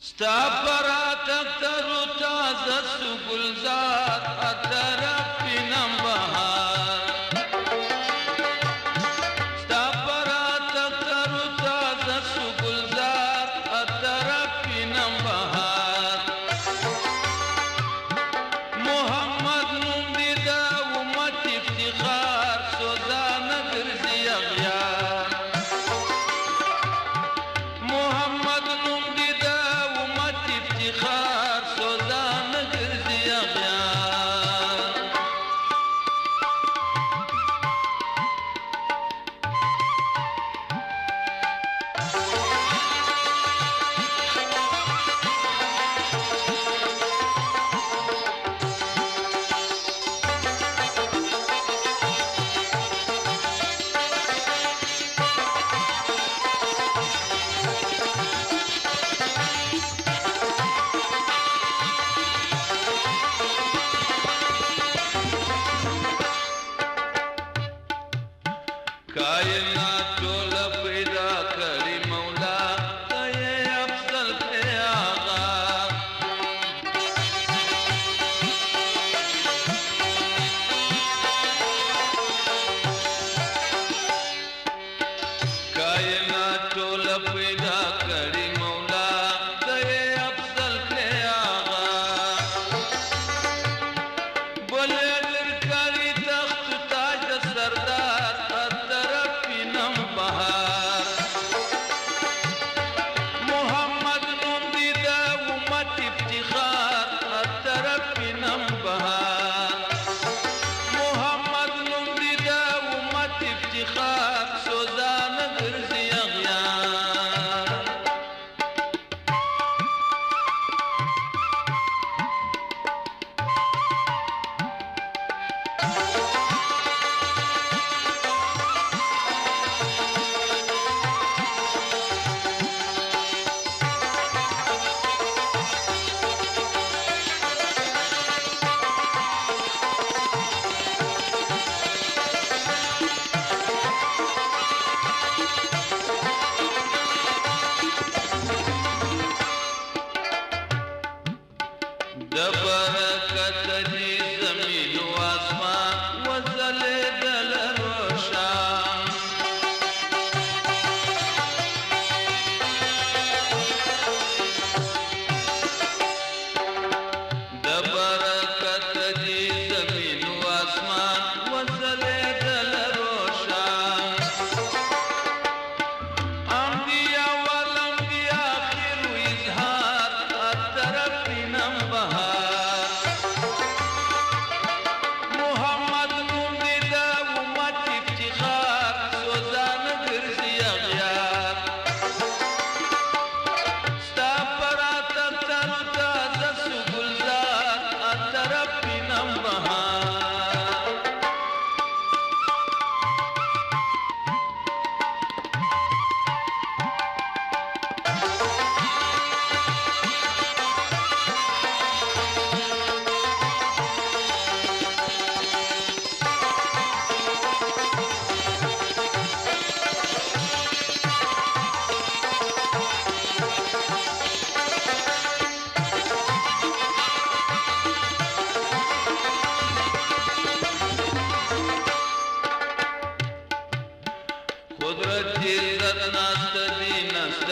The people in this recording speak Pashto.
ستا براتک ترو تازه سو گلزار اترف پینم بهار ستا براتک ترو تازه سو گلزار اترف پینم بهار محمد نوم دی دا امت افتخار سوزان گرزی اغیار محمد نوم دی دا افتخار سوزان گرزی اغیار कायनात ټول پیدا کړی مولا ته افضل ته آغا कायनात ټول پیدا کړی مولا ته افضل ته آغا بولے لرکاری تخت تاج سردار محمد نوم دی دا امت افتخار اترف پینم بهار محمد نوم دی دا امت افتخار سوزان گرزی اغیار برکت دی زمین و آسمان وزلیدل روشان برکت دی زمین و آسمان وزلیدل روشان انبیاء والانبیاء آخر و اظہار اترف پینم بهار محمد نوم دی دا امت افتخار سوزان گرزی اغیار ستا براتک ترو تازه سو گلزار اترف پینم بهار قدرت عزت ناست دی نست